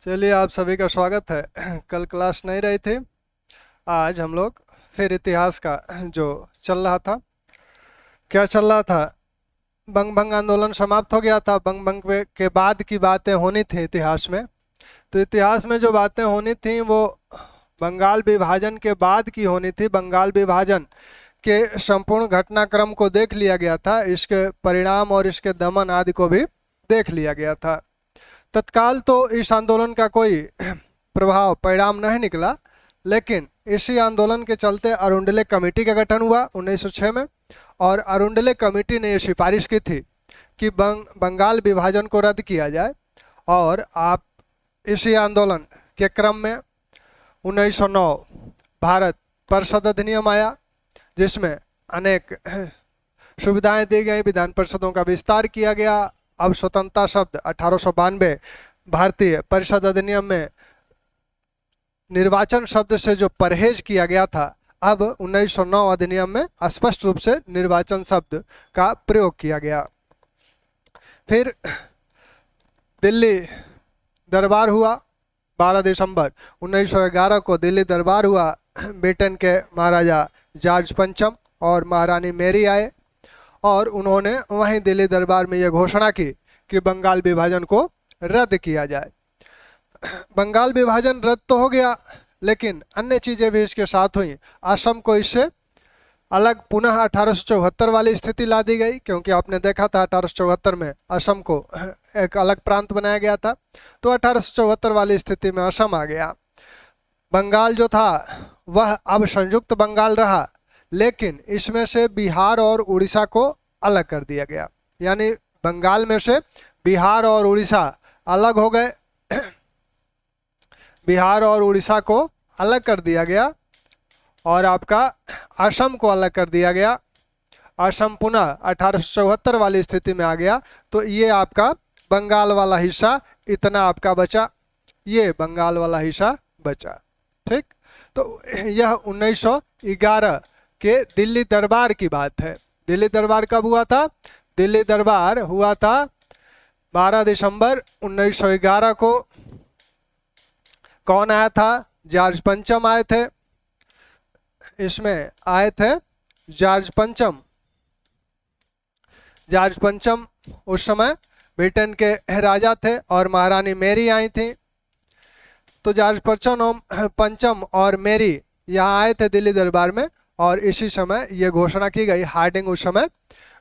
चलिए, आप सभी का स्वागत है। कल क्लास नहीं रही थी। आज हम लोग फिर इतिहास का जो चल रहा था, क्या चल रहा था। बंग भंग आंदोलन समाप्त हो गया था। बंग भंग के बाद की बातें होनी थी इतिहास में। तो इतिहास में जो बातें होनी थी वो बंगाल विभाजन के बाद की होनी थी। बंगाल विभाजन के संपूर्ण घटनाक्रम को देख लिया गया था, इसके परिणाम और इसके दमन आदि को भी देख लिया गया था। तत्काल तो इस आंदोलन का कोई प्रभाव परिणाम नहीं निकला, लेकिन इसी आंदोलन के चलते अरुंडले कमेटी का गठन हुआ 1906 में। और अरुंडले कमेटी ने ये सिफारिश की थी कि बंगाल विभाजन को रद्द किया जाए। और आप इसी आंदोलन के क्रम में 1909 भारत परिषद अधिनियम आया, जिसमें अनेक सुविधाएं दी गई, विधान परिषदों का विस्तार किया गया। अब स्वतंत्रता शब्द 1892 भारतीय परिषद अधिनियम में निर्वाचन शब्द से जो परहेज किया गया था, अब 1909 अधिनियम में स्पष्ट रूप से निर्वाचन शब्द का प्रयोग किया गया। फिर दिल्ली दरबार हुआ 12 दिसंबर 1911 को। दिल्ली दरबार हुआ। ब्रिटेन के महाराजा जॉर्ज पंचम और महारानी मैरी आए और उन्होंने वहीं दिल्ली दरबार में यह घोषणा की कि बंगाल विभाजन को रद्द किया जाए। बंगाल विभाजन रद्द तो हो गया, लेकिन अन्य चीज़ें भी इसके साथ हुई। असम को इससे अलग पुनः 1874 वाली स्थिति ला दी गई, क्योंकि आपने देखा था 1874 में असम को एक अलग प्रांत बनाया गया था। तो 1874 वाली स्थिति में असम आ गया। बंगाल जो था वह अब संयुक्त बंगाल रहा, लेकिन इसमें से बिहार और उड़ीसा को अलग कर दिया गया। यानी बंगाल में से बिहार और उड़ीसा अलग हो गए। बिहार और उड़ीसा को अलग कर दिया गया और आपका असम को अलग कर दिया गया। असम पुनः 1874 वाली स्थिति में आ गया। तो ये आपका बंगाल वाला हिस्सा इतना आपका बचा, ये बंगाल वाला हिस्सा बचा। ठीक, तो यह 1911 के दिल्ली दरबार की बात है। दिल्ली दरबार कब हुआ था? दिल्ली दरबार हुआ था 12 दिसंबर 1911 को। कौन आया था? जॉर्ज पंचम आए थे। इसमें आए थे जॉर्ज पंचम। जॉर्ज पंचम उस समय ब्रिटेन के राजा थे और महारानी मैरी आई थी। तो जॉर्ज पंचम और मैरी यहाँ आए थे दिल्ली दरबार में, और इसी समय ये घोषणा की गई। हार्डिंग उस समय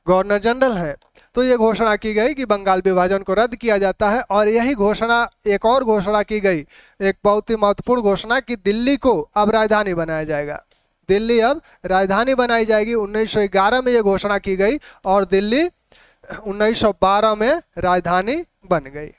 गवर्नर जनरल हैं। तो ये घोषणा की गई कि बंगाल विभाजन को रद्द किया जाता है। और यही घोषणा, एक और घोषणा की गई, एक बहुत ही महत्वपूर्ण घोषणा, कि दिल्ली को अब राजधानी बनाया जाएगा। दिल्ली अब राजधानी बनाई जाएगी। 1911 में ये घोषणा की गई और दिल्ली 1912 में राजधानी बन गई।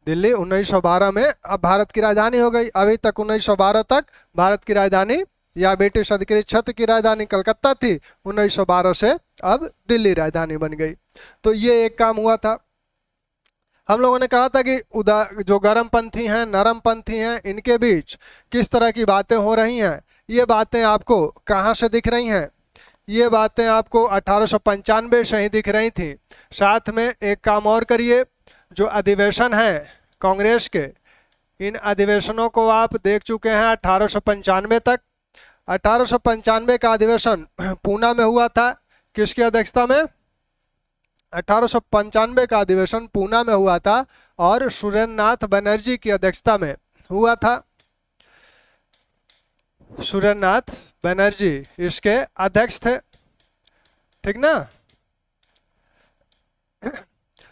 दिल्ली 1912 में अब भारत की राजधानी हो गई। अभी तक 1912 तक भारत की राजधानी या ब्रिटिश अधिकृत क्षेत्र की राजधानी कलकत्ता थी। 1912 से अब दिल्ली राजधानी बन गई। तो ये एक काम हुआ था। हम लोगों ने कहा था कि जो गर्म पंथी हैं, नरम पंथी हैं, इनके बीच किस तरह की बातें हो रही हैं। ये बातें आपको कहाँ से दिख रही हैं? ये बातें आपको 1895 से ही दिख रही थी। साथ में एक काम और करिए, जो अधिवेशन हैं कांग्रेस के, इन अधिवेशनों को आप देख चुके हैं 1895 तक। 1895 का अधिवेशन पूना में हुआ था। किसकी अध्यक्षता में? 1895 का अधिवेशन पूना में हुआ था और सुरेंद्रनाथ बनर्जी की अध्यक्षता में हुआ था। सुरेंद्रनाथ बनर्जी इसके अध्यक्ष थे। ठीक ना?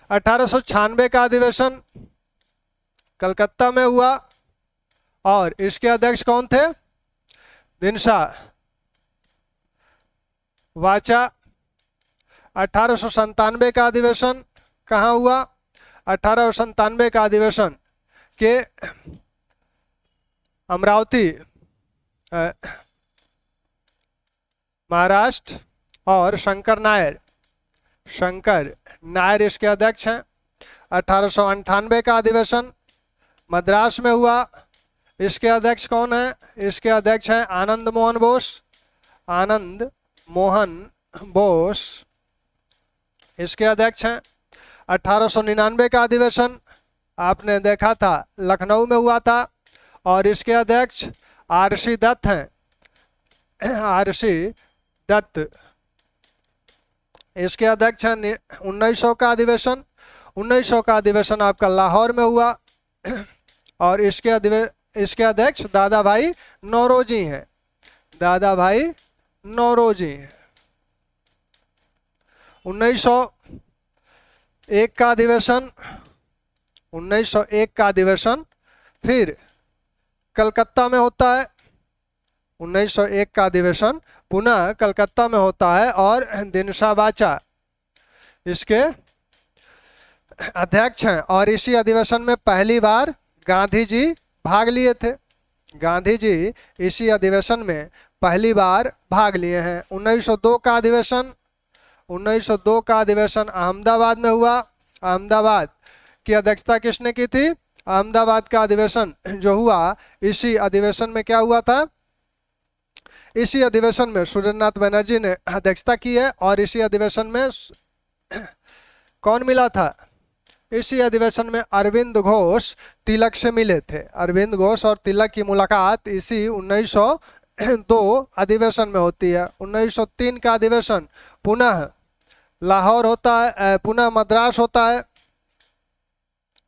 1896 का अधिवेशन कलकत्ता में हुआ और इसके अध्यक्ष कौन थे? दिनशा वाचा। 1897 का अधिवेशन कहाँ हुआ? 1897 का अधिवेशन के अमरावती महाराष्ट्र, और शंकर नायर इसके अध्यक्ष हैं। 1898 का अधिवेशन मद्रास में हुआ। इसके अध्यक्ष कौन है? इसके अध्यक्ष हैं आनंद मोहन बोस इसके अध्यक्ष हैं। 1899 का अधिवेशन आपने देखा था लखनऊ में हुआ था, और इसके अध्यक्ष आरसी दत्त हैं, आरसी दत्त इसके अध्यक्ष हैं। 1900 का अधिवेशन, 1900 का अधिवेशन आपका लाहौर में हुआ, और इसके अध्यक्ष दादा भाई नौरोजी हैं, दादा भाई नौरोजी हैं। 1901 का अधिवेशन, 1901 का अधिवेशन फिर कलकत्ता में होता है। 1901 का अधिवेशन पुनः कलकत्ता में होता है, और दिनशा बाचा इसके अध्यक्ष हैं। और इसी अधिवेशन में पहली बार गांधी जी भाग लिए थे, गांधी जी इसी अधिवेशन में पहली बार भाग लिए हैं। 1902 का अधिवेशन, 1902 का अधिवेशन अहमदाबाद में हुआ। अहमदाबाद की अध्यक्षता किसने की थी? अहमदाबाद का अधिवेशन जो हुआ, इसी अधिवेशन में क्या हुआ था? इसी अधिवेशन में सुरेंद्रनाथ बनर्जी ने अध्यक्षता की है। और इसी अधिवेशन में कौन मिला था? इसी अधिवेशन में अरविंद घोष तिलक से मिले थे। अरविंद घोष और तिलक की मुलाकात इसी 1902 अधिवेशन में होती है। 1903 का अधिवेशन पुनः लाहौर होता है, पुनः मद्रास होता है।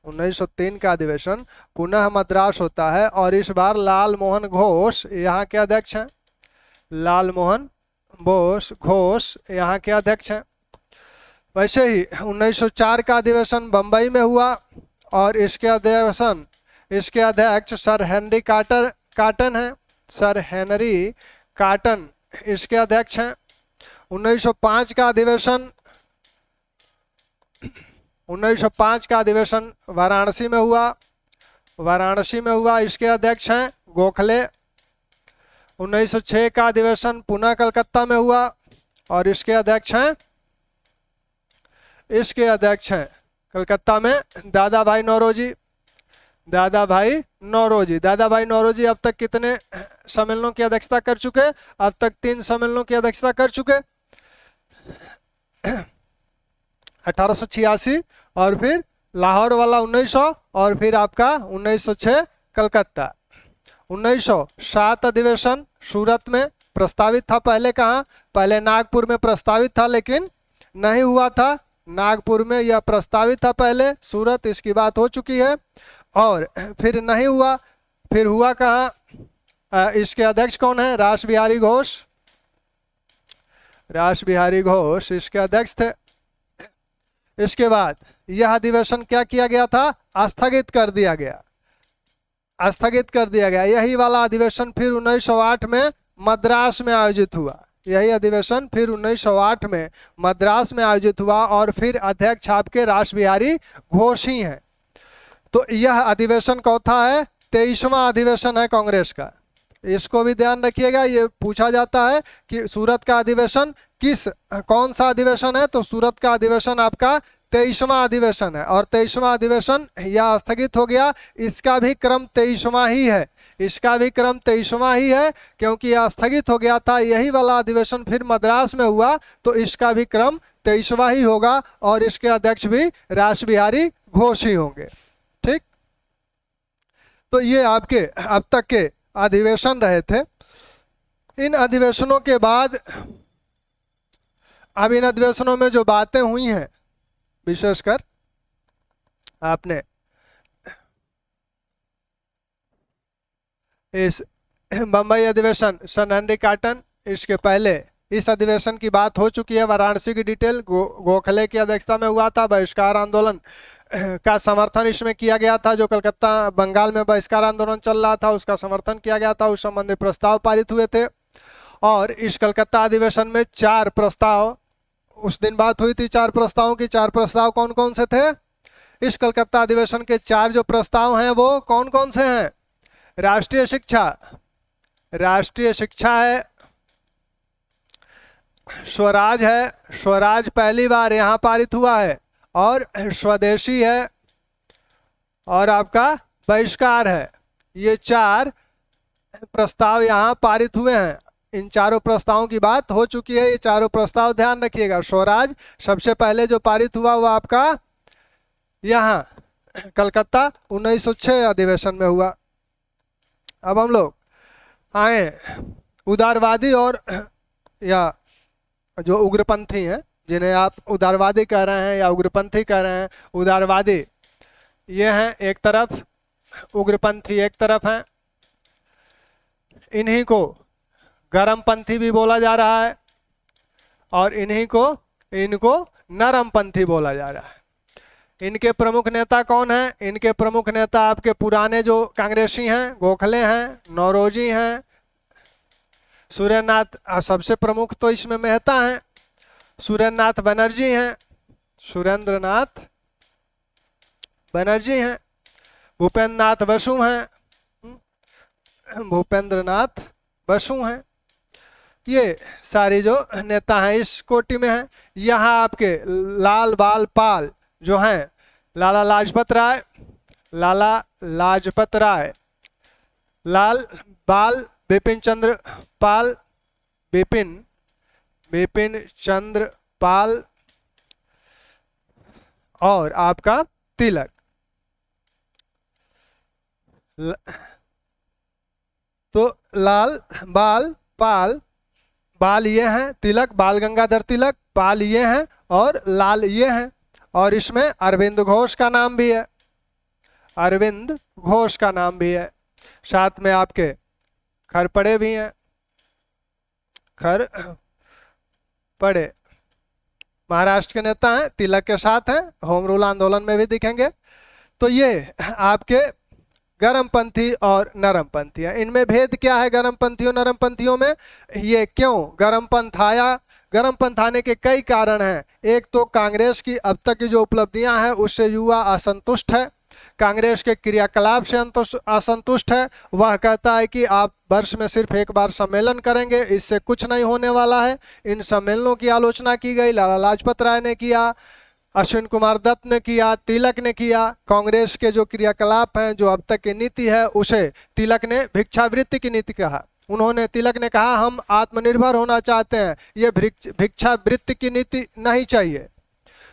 1903 का अधिवेशन पुनः मद्रास होता है, और इस बार लाल मोहन घोष यहाँ के अध्यक्ष हैं। लाल मोहन घोष यहाँ के अध्यक्ष हैं। वैसे ही 1904 का अधिवेशन बंबई में हुआ, और इसके अध्यक्ष सर हेनरी कार्टन हैं। सर हेनरी कार्टन इसके अध्यक्ष हैं। 1905 का अधिवेशन, 1905 का अधिवेशन वाराणसी में हुआ, वाराणसी में हुआ। इसके अध्यक्ष हैं गोखले। 1906 का अधिवेशन पुनः कलकत्ता में हुआ, और इसके अध्यक्ष हैं कलकत्ता में दादा भाई नौरोजी। दादा भाई नौरोजी अब तक कितने सम्मेलनों की अध्यक्षता कर चुके? अब तक 3 सम्मेलनों की अध्यक्षता कर चुके। 1886, और फिर लाहौर वाला 1900, और फिर आपका 1906 कलकत्ता। 1907 अधिवेशन सूरत में प्रस्तावित था। पहले कहाँ? पहले नागपुर में प्रस्तावित था, लेकिन नहीं हुआ था। नागपुर में यह प्रस्तावित था पहले, सूरत इसकी बात हो चुकी है, और फिर नहीं हुआ। फिर हुआ कहाँ? इसके अध्यक्ष कौन है? रास बिहारी घोष। रास बिहारी घोष इसके अध्यक्ष थे। इसके बाद यह अधिवेशन क्या किया गया था? स्थगित कर दिया गया, स्थगित कर दिया गया। यही वाला अधिवेशन फिर 1908 में मद्रास में आयोजित हुआ। यही अधिवेशन फिर 1908 में मद्रास में आयोजित हुआ, और फिर अध्यक्ष आपके रास बिहारी घोष ही हैं। तो यह अधिवेशन कौथा है? 23वां अधिवेशन है कांग्रेस का। इसको भी ध्यान रखिएगा, ये पूछा जाता है कि सूरत का अधिवेशन कौन सा अधिवेशन है? तो सूरत का अधिवेशन आपका 23वां अधिवेशन है, और 23वां अधिवेशन यह स्थगित हो गया। इसका भी क्रम 23वां ही है, इसका भी क्रम 23वां ही है, क्योंकि यह स्थगित हो गया था। यही वाला अधिवेशन फिर मद्रास में हुआ, तो इसका भी क्रम 23वां ही होगा, और इसके अध्यक्ष भी रास बिहारी घोष ही होंगे। ठीक, तो ये आपके अब तक के अधिवेशन रहे थे। इन अधिवेशनों के बाद अब इन अधिवेशनों में जो बातें हुई हैं, विशेषकर आपने इस बंबई अधिवेशन सन हेनरी कार्टन, इसके पहले इस अधिवेशन की बात हो चुकी है। वाराणसी की डिटेल गोखले की अध्यक्षता में हुआ था। बहिष्कार आंदोलन का समर्थन इसमें किया गया था। जो कलकत्ता बंगाल में बहिष्कार आंदोलन चल रहा था, उसका समर्थन किया गया था। उस संबंधी प्रस्ताव पारित हुए थे, और इस कलकत्ता अधिवेशन में 4 प्रस्ताव, उस दिन बात हुई थी 4 प्रस्तावों की। 4 प्रस्ताव कौन कौन से थे? इस कलकत्ता अधिवेशन के 4 जो प्रस्ताव हैं वो कौन कौन से हैं? राष्ट्रीय शिक्षा, राष्ट्रीय शिक्षा है। स्वराज है, स्वराज पहली बार यहाँ पारित हुआ है, और स्वदेशी है, और आपका बहिष्कार है। ये 4 प्रस्ताव यहाँ पारित हुए हैं। इन चारों प्रस्तावों की बात हो चुकी है। ये चारों प्रस्ताव ध्यान रखिएगा। स्वराज सबसे पहले जो पारित हुआ वो आपका यहाँ कलकत्ता 1906 अधिवेशन में हुआ। अब हम लोग आए उदारवादी और या जो उग्रपंथी हैं, जिन्हें आप उदारवादी कह रहे हैं या उग्रपंथी कह रहे हैं। उदारवादी ये हैं एक तरफ, उग्रपंथी एक तरफ हैं। इन्हीं को गरमपंथी भी बोला जा रहा है और इनको नरमपंथी बोला जा रहा है। इनके प्रमुख नेता कौन हैं? इनके प्रमुख नेता आपके पुराने जो कांग्रेसी हैं, गोखले हैं, नौरोजी हैं, सुरेंद्रनाथ, सबसे प्रमुख तो इसमें मेहता हैं, सुरेंद्रनाथ बनर्जी हैं, सुरेंद्रनाथ बनर्जी हैं, भूपेंद्र नाथ बसु हैं, भूपेंद्रनाथ बसु हैं। ये सारी जो नेता हैं इस कोटि में हैं। यहाँ आपके लाल बाल पाल जो हैं, लाला लाजपत राय, लाला लाजपत राय, लाल बाल बिपिन चंद्र पाल, बिपिन चंद्र पाल और आपका तिलक। तो लाल बाल पाल, बाल ये हैं, तिलक बाल गंगाधर तिलक, पाल ये हैं और लाल ये हैं। और इसमें अरविंद घोष का नाम भी है, अरविंद घोष का नाम भी है। साथ में आपके खरपड़े भी हैं, खरपड़े महाराष्ट्र के नेता हैं, तिलक के साथ हैं, होम रूल आंदोलन में भी दिखेंगे। तो ये आपके गरमपंथी और नरमपंथी है। इनमें भेद क्या है गरमपंथी और नरमपंथियों में? ये क्यों गरमपंथ आया? गरमपंथ आने के कई कारण हैं। एक तो कांग्रेस की अब तक की जो उपलब्धियां हैं उससे युवा असंतुष्ट है, कांग्रेस के क्रियाकलाप से असंतुष्ट है। वह कहता है कि आप वर्ष में सिर्फ एक बार सम्मेलन करेंगे, इससे कुछ नहीं होने वाला है। इन सम्मेलनों की आलोचना की गई, लाला लाजपत राय ने किया, अश्विन कुमार दत्त ने किया, तिलक ने किया। कांग्रेस के जो क्रियाकलाप हैं, जो अब तक की नीति है, उसे तिलक ने भिक्षावृत्ति की नीति कहा। तिलक ने कहा हम आत्मनिर्भर होना चाहते हैं, ये भिक्षावृत्ति की नीति नहीं चाहिए।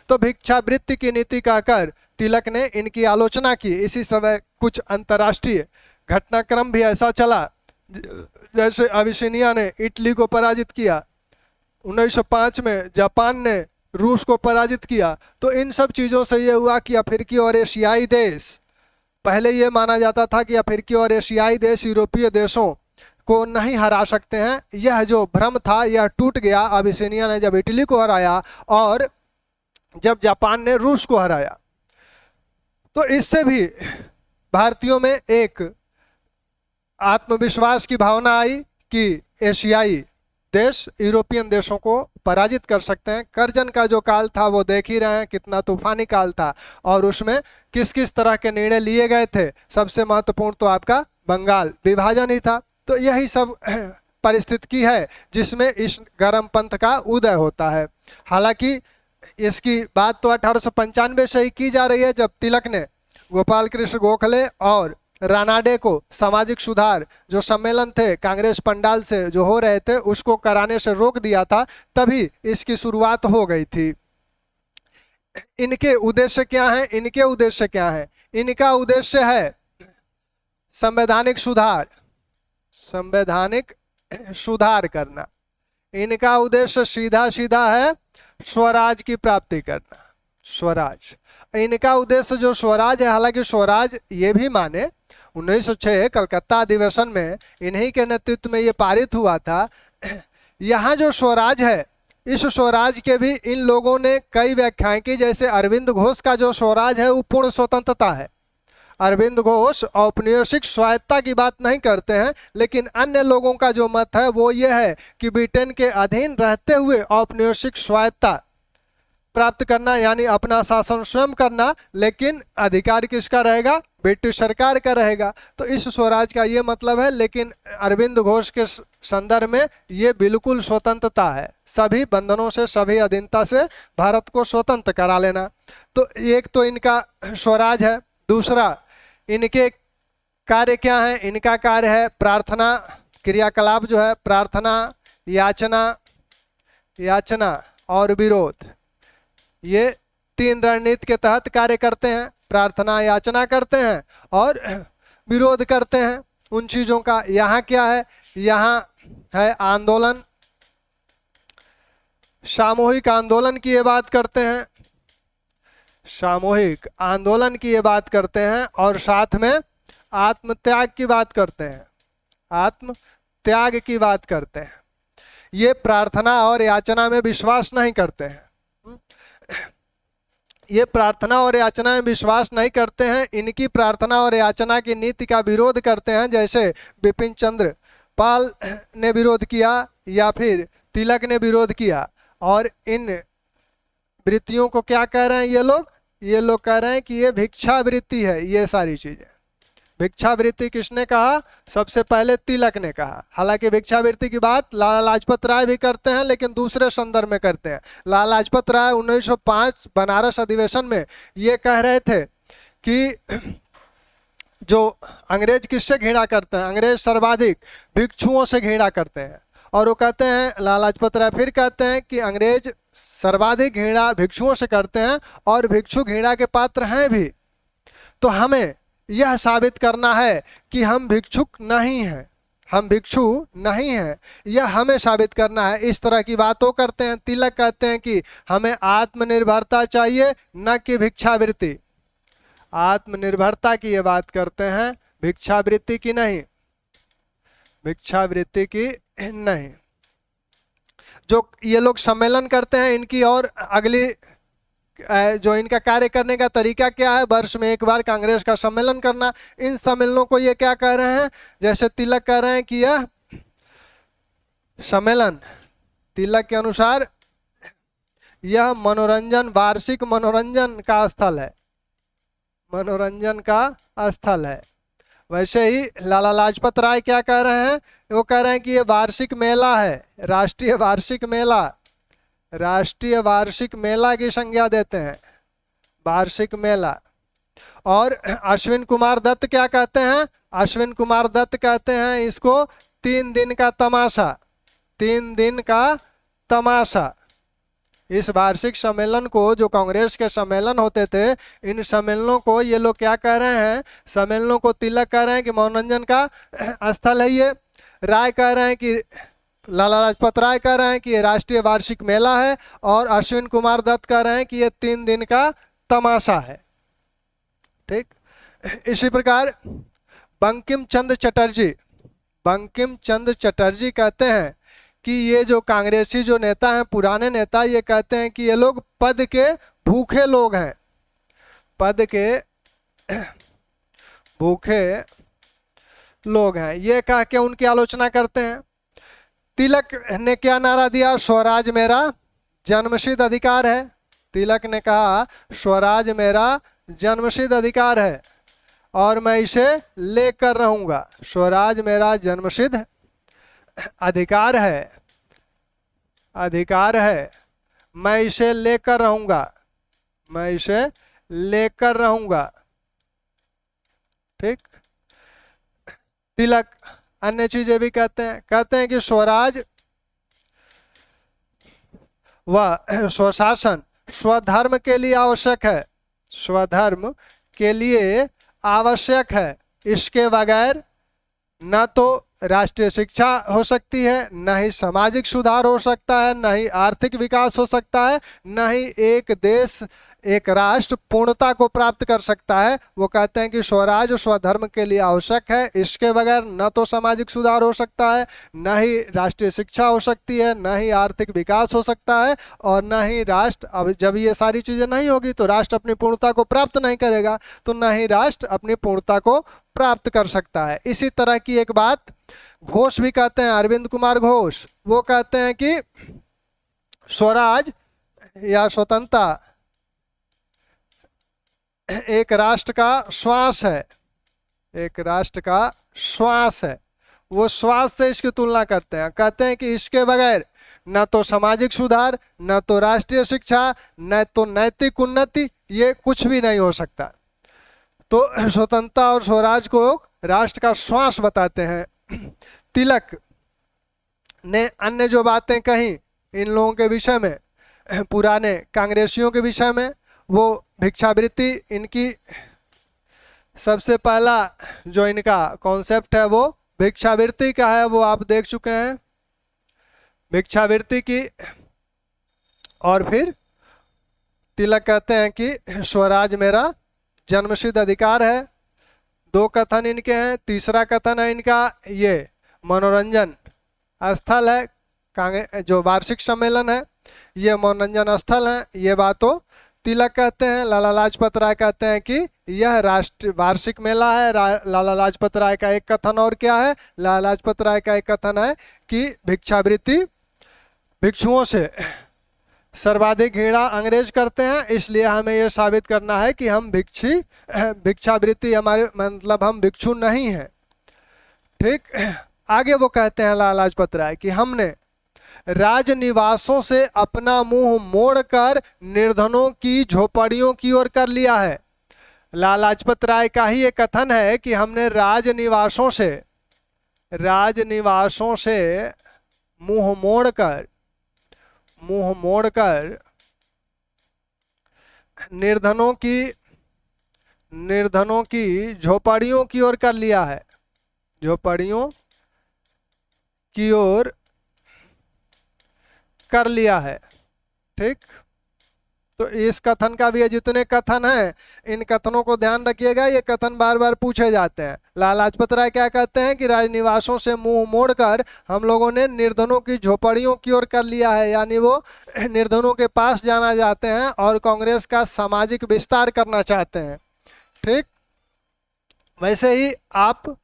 तो भिक्षावृत्ति की नीति कहकर तिलक ने इनकी आलोचना की। इसी समय कुछ अंतर्राष्ट्रीय घटनाक्रम भी ऐसा चला, जैसे अबिसिनिया ने इटली को पराजित किया, 1905 में जापान ने रूस को पराजित किया। तो इन सब चीज़ों से ये हुआ कि अफ्रीकी और एशियाई देश, पहले ये माना जाता था कि अफ्रीकी और एशियाई देश यूरोपीय देशों को नहीं हरा सकते हैं। यह जो भ्रम था यह टूट गया अबिसिनिया ने जब इटली को हराया और जब जापान ने रूस को हराया। तो इससे भी भारतीयों में एक आत्मविश्वास की भावना आई कि एशियाई देश यूरोपियन देशों को पराजित कर सकते हैं। करजन का जो काल था वो देख ही रहे हैं, कितना तूफानी काल था और उसमें किस किस तरह के निर्णय लिए गए थे। सबसे महत्वपूर्ण तो आपका बंगाल विभाजन ही था। तो यही सब परिस्थिति है जिसमें इस गरमपंथ का उदय होता है। हालांकि इसकी बात तो 1895 से ही की जा रही है, जब तिलक ने गोपाल कृष्ण गोखले और रानाडे को सामाजिक सुधार जो सम्मेलन थे कांग्रेस पंडाल से जो हो रहे थे उसको कराने से रोक दिया था, तभी इसकी शुरुआत हो गई थी। इनके उद्देश्य क्या हैं? इनके उद्देश्य क्या है? इनका उद्देश्य है संवैधानिक सुधार, संवैधानिक सुधार करना। इनका उद्देश्य सीधा सीधा है स्वराज की प्राप्ति करना, स्वराज। इनका उद्देश्य जो स्वराज है, हालांकि स्वराज ये भी माने 1906 कलकत्ता अधिवेशन में इन्हीं के नेतृत्व में ये पारित हुआ था। यहाँ जो स्वराज है, इस स्वराज के भी इन लोगों ने कई व्याख्याएं की। जैसे अरविंद घोष का जो स्वराज है वो पूर्ण स्वतंत्रता है। अरविंद घोष औपनिवेशिक स्वायत्ता की बात नहीं करते हैं, लेकिन अन्य लोगों का जो मत है वो ये है कि ब्रिटेन के अधीन रहते हुए औपनिवेशिक स्वायत्ता प्राप्त करना, यानी अपना शासन स्वयं करना, लेकिन अधिकार किसका रहेगा? ब्रिटिश सरकार का रहेगा। तो इस स्वराज का ये मतलब है। लेकिन अरविंद घोष के संदर्भ में ये बिल्कुल स्वतंत्रता है, सभी बंधनों से, सभी अधीनता से भारत को स्वतंत्र करा लेना। तो एक तो इनका स्वराज है। दूसरा, इनके कार्य क्या है? इनका कार्य है प्रार्थना, क्रियाकलाप जो है प्रार्थना, याचना और विरोध। ये तीन रणनीति के तहत कार्य करते हैं। प्रार्थना याचना करते हैं और विरोध करते हैं उन चीज़ों का। यहाँ क्या है, यहाँ है आंदोलन, सामूहिक आंदोलन की ये बात करते हैं, सामूहिक आंदोलन की ये बात करते हैं और साथ में आत्मत्याग की बात करते हैं, आत्मत्याग की बात करते हैं। ये प्रार्थना और याचना में विश्वास नहीं करते हैं, ये प्रार्थना और याचना में विश्वास नहीं करते हैं। इनकी प्रार्थना और याचना की नीति का विरोध करते हैं, जैसे बिपिन चंद्र पाल ने विरोध किया या फिर तिलक ने विरोध किया। और इन वृत्तियों को क्या कह रहे हैं ये लोग कह रहे हैं कि ये भिक्षावृत्ति है। ये सारी चीजें भिक्षावृत्ति किसने कहा, सबसे पहले तिलक ने कहा। हालांकि भिक्षावृत्ति की बात लाला लाजपत राय भी करते हैं, लेकिन दूसरे संदर्भ में करते हैं। लाला लाजपत राय 1905 बनारस अधिवेशन में ये कह रहे थे कि जो अंग्रेज किससे घृणा करते हैं, अंग्रेज सर्वाधिक भिक्षुओं से घृणा करते हैं। और वो कहते हैं, लाला लाजपत राय फिर कहते हैं कि अंग्रेज सर्वाधिक घृणा भिक्षुओं से करते हैं और भिक्षु घृणा के पात्र हैं भी। तो हमें यह साबित करना है कि हम भिक्षुक नहीं हैं, हम भिक्षु नहीं हैं, यह हमें साबित करना है। इस तरह की बातों करते हैं। तिलक कहते हैं कि हमें आत्मनिर्भरता चाहिए, न कि भिक्षावृत्ति। आत्मनिर्भरता की ये बात करते हैं, भिक्षावृत्ति की नहीं, भिक्षावृत्ति की नहीं। जो ये लोग सम्मेलन करते हैं, इनकी और अगली जो इनका कार्य करने का तरीका क्या है, वर्ष में एक बार कांग्रेस का सम्मेलन करना। इन सम्मेलनों को ये क्या कह रहे हैं, जैसे तिलक कह रहे हैं कि यह सम्मेलन तिलक के अनुसार यह मनोरंजन, वार्षिक मनोरंजन का स्थल है, मनोरंजन का स्थल है। वैसे ही लाला लाजपत राय क्या कह रहे हैं, वो कह रहे हैं कि ये वार्षिक मेला है, राष्ट्रीय वार्षिक मेला, राष्ट्रीय वार्षिक मेला की संज्ञा देते हैं, वार्षिक मेला। और अश्विन कुमार दत्त क्या कहते हैं, अश्विन कुमार दत्त कहते हैं इसको 3 दिन का तमाशा, 3 दिन का तमाशा। इस वार्षिक सम्मेलन को, जो कांग्रेस के सम्मेलन होते थे, इन सम्मेलनों को ये लोग क्या कह रहे हैं, सम्मेलनों को तिलक कह रहे हैं कि मनोरंजन का स्थल है ये। राय कह रहे हैं कि, लाला लाजपत राय कह रहे हैं कि ये राष्ट्रीय वार्षिक मेला है, और अश्विन कुमार दत्त कह रहे हैं कि ये 3 दिन का तमाशा है। ठीक, इसी प्रकार बंकिम चंद्र चटर्जी, बंकिम चंद्र चटर्जी कहते हैं कि ये जो कांग्रेसी जो नेता हैं, पुराने नेता, ये कहते हैं कि ये लोग पद के भूखे लोग हैं, पद के भूखे लोग हैं, ये कह के उनकी आलोचना करते हैं। तिलक ने क्या नारा दिया, स्वराज मेरा जन्मसिद्ध अधिकार है। तिलक ने कहा स्वराज मेरा जन्मसिद्ध अधिकार है और मैं इसे लेकर रहूंगा। स्वराज मेरा जन्मसिद्ध अधिकार है, अधिकार है, मैं इसे लेकर रहूंगा, मैं इसे लेकर रहूंगा। ठीक, तिलक अन्य चीजें भी कहते हैं कि स्वराज व स्वशासन स्वधर्म के लिए आवश्यक है, स्वधर्म के लिए आवश्यक है। इसके बगैर न तो राष्ट्रीय शिक्षा हो सकती है, न ही सामाजिक सुधार हो सकता है, न ही आर्थिक विकास हो सकता है, न ही एक देश, एक राष्ट्र पूर्णता को प्राप्त कर सकता है। वो कहते हैं कि स्वराज स्वधर्म के लिए आवश्यक है, इसके बगैर न तो सामाजिक सुधार हो सकता है, न ही राष्ट्रीय शिक्षा हो सकती है, न ही आर्थिक विकास हो सकता है, और न ही राष्ट्र, अब जब ये सारी चीज़ें नहीं होगी तो राष्ट्र अपनी पूर्णता को प्राप्त नहीं करेगा, तो न ही राष्ट्र अपनी पूर्णता को प्राप्त कर सकता है। इसी तरह की एक बात घोष भी कहते हैं, अरविंद कुमार घोष, वो कहते हैं कि स्वराज या स्वतंत्रता एक राष्ट्र का श्वास है, एक राष्ट्र का श्वास है। वो श्वास से इसकी तुलना करते हैं, कहते हैं कि इसके बगैर न तो सामाजिक सुधार, न तो राष्ट्रीय शिक्षा, न तो नैतिक उन्नति, ये कुछ भी नहीं हो सकता। तो स्वतंत्रता और स्वराज को राष्ट्र का श्वास बताते हैं। तिलक ने अन्य जो बातें कही इन लोगों के विषय में, पुराने कांग्रेसियों के विषय में, वो भिक्षावृत्ति इनकी सबसे पहला जो इनका कॉन्सेप्ट है वो भिक्षावृत्ति का है, वो आप देख चुके हैं, भिक्षावृत्ति की। और फिर तिलक कहते हैं कि स्वराज मेरा जन्मसिद्ध अधिकार है। दो कथन इनके हैं। तीसरा कथन है इनका ये मनोरंजन स्थल है, जो वार्षिक सम्मेलन है ये मनोरंजन स्थल है, ये बातों तिलक कहते हैं। लाला लाजपत राय कहते हैं कि यह राष्ट्रीय वार्षिक मेला है। लाला लाजपत राय का एक कथन और क्या है, लाला लाजपत राय का एक कथन है कि भिक्षावृत्ति भिक्षुओं से सर्वाधिक घृणा अंग्रेज करते हैं, इसलिए हमें यह साबित करना है कि हम भिक्षावृत्ति हमारे मतलब हम भिक्षु नहीं हैं। ठीक। आगे वो कहते हैं लाला लाजपत राय कि हमने राजनिवासों से अपना मुंह मोड़कर निर्धनों की झोपड़ियों की ओर कर लिया है। लाला लाजपत राय का ही एक कथन है कि हमने राजनिवासों से मुंह मोड़कर निर्धनों की झोपड़ियों की ओर कर लिया है, झोपड़ियों की ओर कर लिया है। ठीक। तो इस कथन का भी है, जितने कथन हैं इन कथनों को ध्यान रखिएगा, ये कथन बार बार पूछे जाते हैं। लाला लाजपत राय क्या कहते हैं कि राजनिवासों से मुंह मोड़कर हम लोगों ने निर्धनों की झोपड़ियों की ओर कर लिया है, यानी वो निर्धनों के पास जाना चाहते हैं और कांग्रेस का सामाजिक विस्तार करना चाहते हैं। ठीक। वैसे ही आप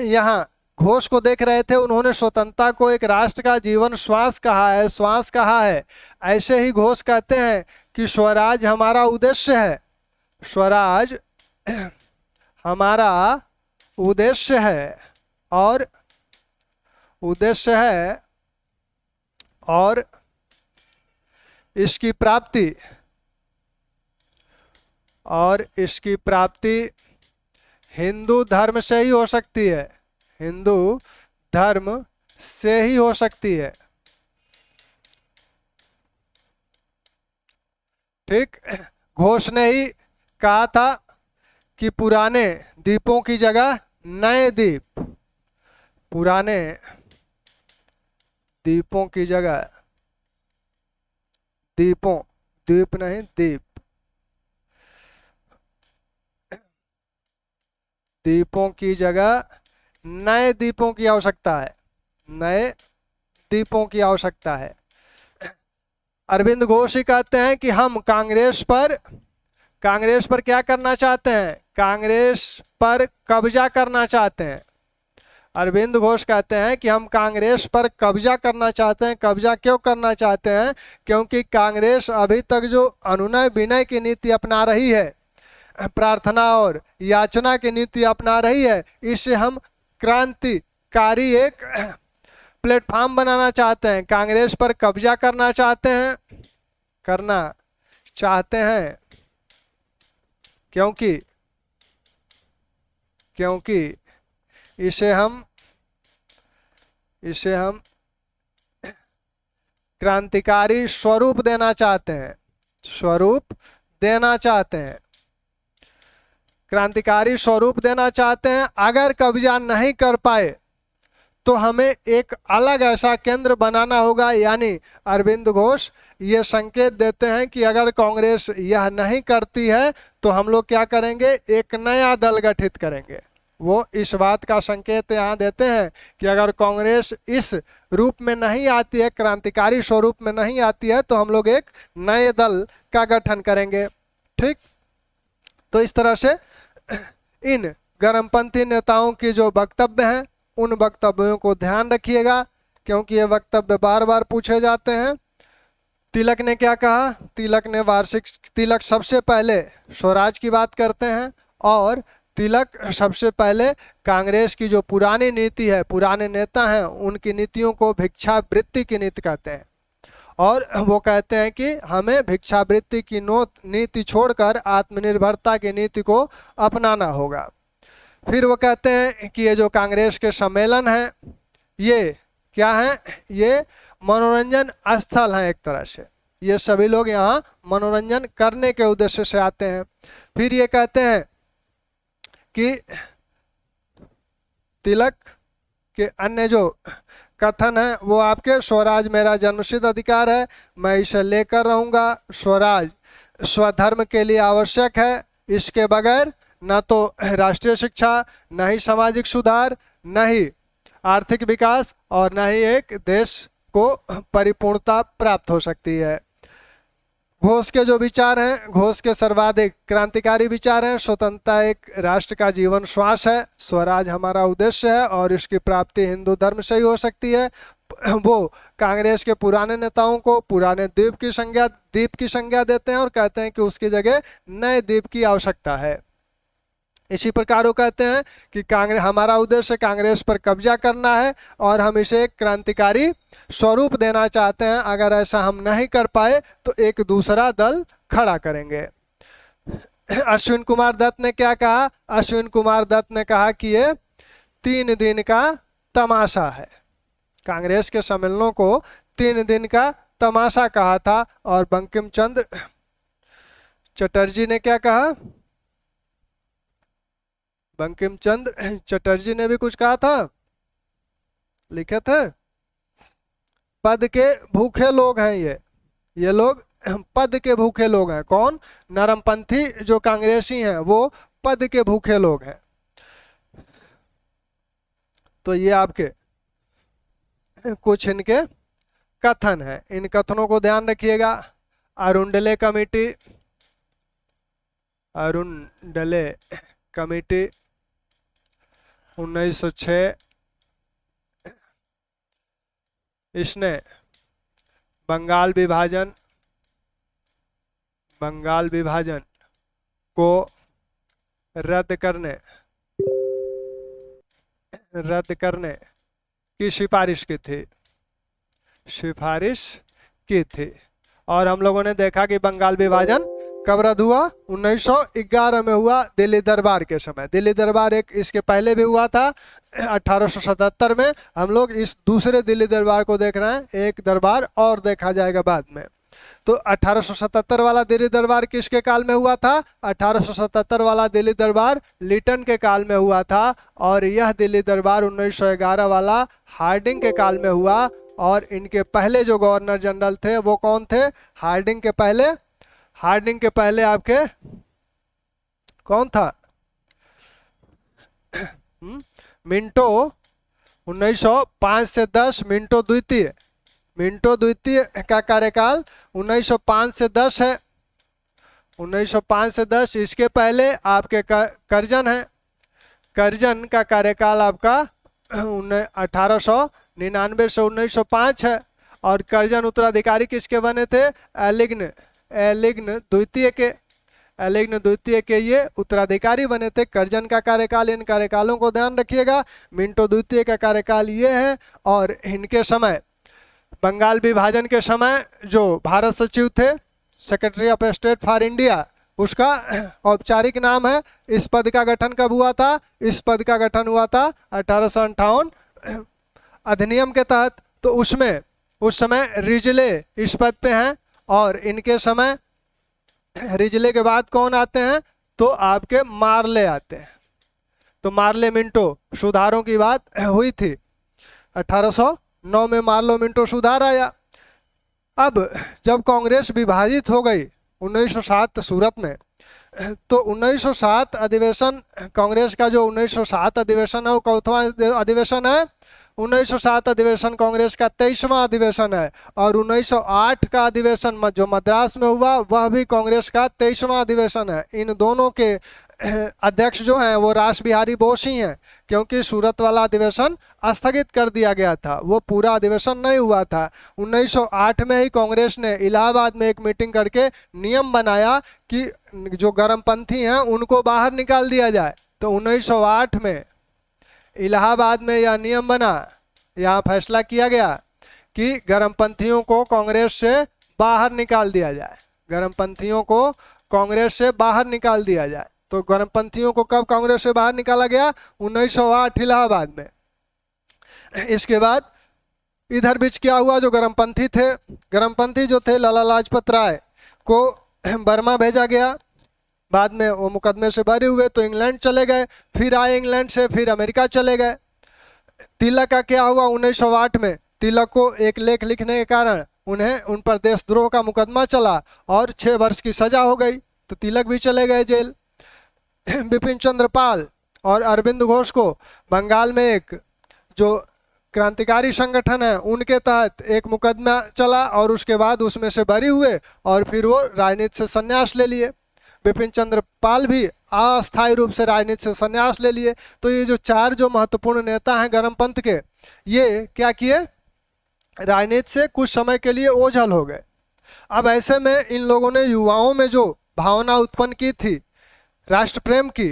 यहाँ घोष को देख रहे थे, उन्होंने स्वतंत्रता को एक राष्ट्र का जीवन श्वास कहा है। ऐसे ही घोष कहते हैं कि स्वराज हमारा उद्देश्य है, स्वराज हमारा उद्देश्य है और इसकी प्राप्ति हिंदू धर्म से ही हो सकती है, हिंदू धर्म से ही हो सकती है। ठीक। घोष ने ही कहा था कि पुराने द्वीपों की जगह नए द्वीप, पुराने द्वीपों की जगह द्वीप नहीं द्वीप, द्वीपों की जगह नए द्वीपों की आवश्यकता है, नए द्वीपों की आवश्यकता है। अरविंद घोष ही कहते हैं कि हम कांग्रेस पर क्या करना चाहते हैं, कांग्रेस पर कब्जा करना चाहते हैं। अरविंद घोष कहते हैं कि हम कांग्रेस पर कब्जा करना चाहते हैं। कब्जा क्यों करना चाहते हैं, क्योंकि कांग्रेस अभी तक जो अनुनय विनय की नीति अपना रही है, प्रार्थना और याचना की नीति अपना रही है, इससे हम क्रांतिकारी एक प्लेटफॉर्म बनाना चाहते हैं, कांग्रेस पर कब्जा करना चाहते हैं क्योंकि इसे हम क्रांतिकारी स्वरूप देना चाहते हैं, क्रांतिकारी स्वरूप देना चाहते हैं। अगर कब्जा नहीं कर पाए तो हमें एक अलग ऐसा केंद्र बनाना होगा, यानी अरविंद घोष ये संकेत देते हैं कि अगर कांग्रेस यह नहीं करती है तो हम लोग क्या करेंगे, एक नया दल गठित करेंगे। वो इस बात का संकेत यहाँ देते हैं कि अगर कांग्रेस इस रूप में नहीं आती है, क्रांतिकारी स्वरूप में नहीं आती है, तो हम लोग एक नए दल का गठन करेंगे। ठीक। तो इस तरह से इन गर्मपंथी नेताओं की जो वक्तव्य हैं, उन वक्तव्यों को ध्यान रखिएगा, क्योंकि ये वक्तव्य बार बार पूछे जाते हैं। तिलक ने क्या कहा, तिलक सबसे पहले स्वराज की बात करते हैं और तिलक सबसे पहले कांग्रेस की जो पुरानी नीति है, पुराने नेता हैं, उनकी नीतियों को भिक्षावृत्ति की नीति कहते हैं। और वो कहते हैं कि हमें भिक्षावृत्ति की नीति छोड़कर आत्मनिर्भरता की नीति को अपनाना होगा। फिर वो कहते हैं कि ये जो कांग्रेस के सम्मेलन हैं, ये क्या हैं, ये मनोरंजन स्थल हैं। एक तरह से ये सभी लोग यहाँ मनोरंजन करने के उद्देश्य से आते हैं। फिर ये कहते हैं कि तिलक के अन्य जो कथन है वो आपके स्वराज मेरा जन्मसिद्ध अधिकार है, मैं इसे लेकर रहूंगा, स्वराज स्वधर्म के लिए आवश्यक है, इसके बगैर न तो राष्ट्रीय शिक्षा, न ही सामाजिक सुधार, न ही आर्थिक विकास और न ही एक देश को परिपूर्णता प्राप्त हो सकती है। घोष के जो विचार हैं, घोष के सर्वाधिक क्रांतिकारी विचार हैं, स्वतंत्रता एक राष्ट्र का जीवन श्वास है, स्वराज हमारा उद्देश्य है और इसकी प्राप्ति हिंदू धर्म से ही हो सकती है। वो कांग्रेस के पुराने नेताओं को पुराने द्वीप की संज्ञा देते हैं और कहते हैं कि उसकी जगह नए द्वीप की आवश्यकता है। इसी प्रकार वो कहते हैं कि कांग्रेस हमारा उद्देश्य कांग्रेस पर कब्जा करना है और हम इसे एक क्रांतिकारी स्वरूप देना चाहते हैं। अगर ऐसा हम नहीं कर पाए तो एक दूसरा दल खड़ा करेंगे। अश्विन कुमार दत्त ने क्या कहा? अश्विन कुमार दत्त ने कहा कि ये 3 दिन का तमाशा है। कांग्रेस के सम्मेलनों को 3 दिन का तमाशा कहा था। और बंकिम चंद्र चटर्जी ने क्या कहा? बंकिम चंद्र चटर्जी ने भी कुछ कहा था, लिखे थे, पद के भूखे लोग हैं ये लोग पद के भूखे लोग हैं। कौन? नरमपंथी जो कांग्रेसी हैं वो पद के भूखे लोग हैं। तो ये आपके कुछ इनके कथन हैं, इन कथनों को ध्यान रखिएगा। अरुणडले कमेटी 1906, इसने बंगाल विभाजन को रद्द करने की सिफारिश की थी। और हम लोगों ने देखा कि बंगाल विभाजन कब रद्द हुआ? 1911 में हुआ, दिल्ली दरबार के समय। दिल्ली दरबार एक इसके पहले भी हुआ था 1877 में। हम लोग इस दूसरे दिल्ली दरबार को देख रहे हैं, एक दरबार और देखा जाएगा बाद में। तो 1877 वाला दिल्ली दरबार किसके काल में हुआ था? 1877 वाला दिल्ली दरबार लिटन के काल में हुआ था। और यह दिल्ली दरबार 1911 वाला हार्डिंग के काल में हुआ। और इनके पहले जो गवर्नर जनरल थे वो कौन थे? हार्डिंग के पहले आपके कौन था? मिंटो 1905 से 10, मिंटो द्वितीय का कार्यकाल 1905 से 10 है। 1905 से 10। इसके पहले आपके करजन है। करजन का कार्यकाल आपका 1899 से 1905 है। और करजन उत्तराधिकारी किसके बने थे? एलिग्न द्वितीय के ये उत्तराधिकारी बने थे। करजन का कार्यकाल, इन कार्यकालों को ध्यान रखिएगा। मिंटो द्वितीय का कार्यकाल ये है। और इनके समय बंगाल विभाजन के समय जो भारत सचिव थे, secretary of state for India, उसका औपचारिक नाम है। इस पद का गठन कब हुआ था? इस पद का गठन हुआ था 1858 अधिनियम के तहत। तो उसमें उस समय रिजले इस पद पे हैं। और इनके समय रिजले के बाद कौन आते हैं? तो आपके मार्ले आते हैं। तो मार्ले मिंटो सुधारों की बात हुई थी। 1809 में मार्लो मिंटो सुधार आया। अब जब कांग्रेस विभाजित हो गई 1907 सूरत में, तो 1907 अधिवेशन, कांग्रेस का जो 1907 अधिवेशन है वो कौथवा अधिवेशन है? 1907 अधिवेशन कांग्रेस का 23वां अधिवेशन है। और 1908 का अधिवेशन जो मद्रास में हुआ वह भी कांग्रेस का 23वां अधिवेशन है। इन दोनों के अध्यक्ष जो हैं वो रास बिहारी बोस ही हैं, क्योंकि सूरत वाला अधिवेशन स्थगित कर दिया गया था, वो पूरा अधिवेशन नहीं हुआ था। 1908 में ही कांग्रेस ने इलाहाबाद में एक मीटिंग करके नियम बनाया कि जो गर्मपंथी हैं उनको बाहर निकाल दिया जाए। तो 1908 में इलाहाबाद में यह नियम बना, यहाँ फैसला किया गया कि गर्मपंथियों को कांग्रेस से बाहर निकाल दिया जाए। गर्मपंथियों को कांग्रेस से बाहर निकाल दिया जाए। तो गर्मपंथियों को कब कांग्रेस से बाहर निकाला गया? 1908 इलाहाबाद में। इसके बाद इधर बीच क्या हुआ? जो गर्मपंथी थे, गर्मपंथी जो थे लाला लाजपत राय को बर्मा भेजा गया। बाद में वो मुकदमे से बरी हुए तो इंग्लैंड चले गए, फिर आए इंग्लैंड से, फिर अमेरिका चले गए। तिलक का क्या हुआ, 1908 में तिलक को एक लेख लिखने के कारण उन्हें उन पर देशद्रोह का मुकदमा चला और 6 वर्ष की सजा हो गई, तो तिलक भी चले गए जेल। बिपिन चंद्र पाल और अरविंद घोष को बंगाल में एक जो क्रांतिकारी संगठन है उनके तहत एक मुकदमा चला और उसके बाद उसमें से बरी हुए और फिर वो राजनीति से संन्यास ले लिए। बिपिन चंद्र पाल भी अस्थायी रूप से राजनीति से संन्यास ले लिए। तो ये जो 4 जो महत्वपूर्ण नेता हैं गर्मपंथ के, ये क्या किए, राजनीति से कुछ समय के लिए ओझल हो गए। अब ऐसे में इन लोगों ने युवाओं में जो भावना उत्पन्न की थी राष्ट्र प्रेम की,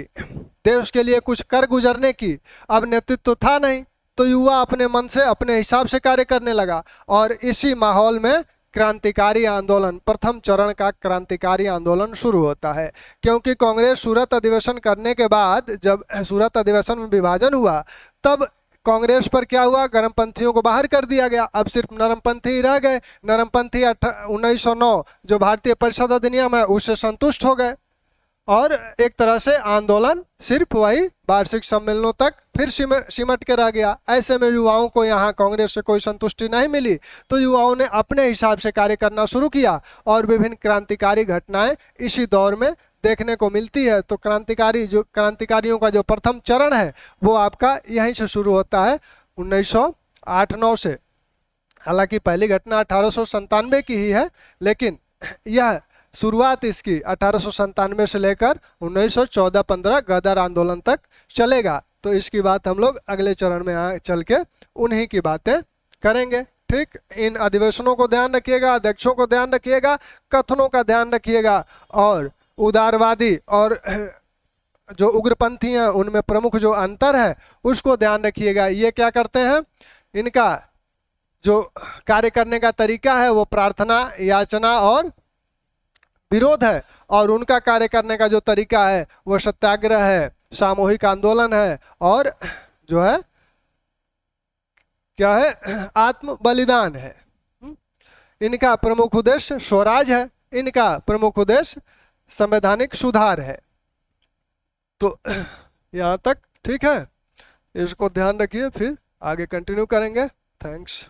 देश के लिए कुछ कर गुजरने की, अब नेतृत्व तो था नहीं, तो युवा अपने मन से अपने हिसाब से कार्य करने लगा। और इसी माहौल में क्रांतिकारी आंदोलन, प्रथम चरण का क्रांतिकारी आंदोलन शुरू होता है। क्योंकि कांग्रेस सूरत अधिवेशन करने के बाद, जब सूरत अधिवेशन में विभाजन हुआ, तब कांग्रेस पर क्या हुआ, गर्मपंथियों को बाहर कर दिया गया। अब सिर्फ नरमपंथी रह गए। नरमपंथी 1909 जो भारतीय परिषद अधिनियम है उससे संतुष्ट हो गए और एक तरह से आंदोलन सिर्फ वही वार्षिक सम्मेलनों तक फिर सिमट के रह गया। ऐसे में युवाओं को यहाँ कांग्रेस से कोई संतुष्टि नहीं मिली, तो युवाओं ने अपने हिसाब से कार्य करना शुरू किया और विभिन्न क्रांतिकारी घटनाएं इसी दौर में देखने को मिलती है। तो क्रांतिकारियों का जो प्रथम चरण है वो आपका यहीं से शुरू होता है 1908-9 से। हालांकि पहली घटना 1897 की ही है, लेकिन यह शुरुआत इसकी 1897 से लेकर 1914-15 गदर आंदोलन तक चलेगा। तो इसकी बात हम लोग अगले चरण में चल के उन्हीं की बातें करेंगे। ठीक, इन अधिवेशनों को ध्यान रखिएगा, अध्यक्षों को ध्यान रखिएगा, कथनों का ध्यान रखिएगा और उदारवादी और जो उग्रपंथी हैं उनमें प्रमुख जो अंतर है उसको ध्यान रखिएगा। ये क्या करते हैं, इनका जो कार्य करने का तरीका है वो प्रार्थना, याचना और विरोध है, और उनका कार्य करने का जो तरीका है वो सत्याग्रह है, सामूहिक आंदोलन है और जो है क्या है, आत्म बलिदान है। इनका प्रमुख उद्देश्य स्वराज है, इनका प्रमुख उद्देश्य संवैधानिक सुधार है। तो यहाँ तक ठीक है, इसको ध्यान रखिए, फिर आगे कंटिन्यू करेंगे। थैंक्स।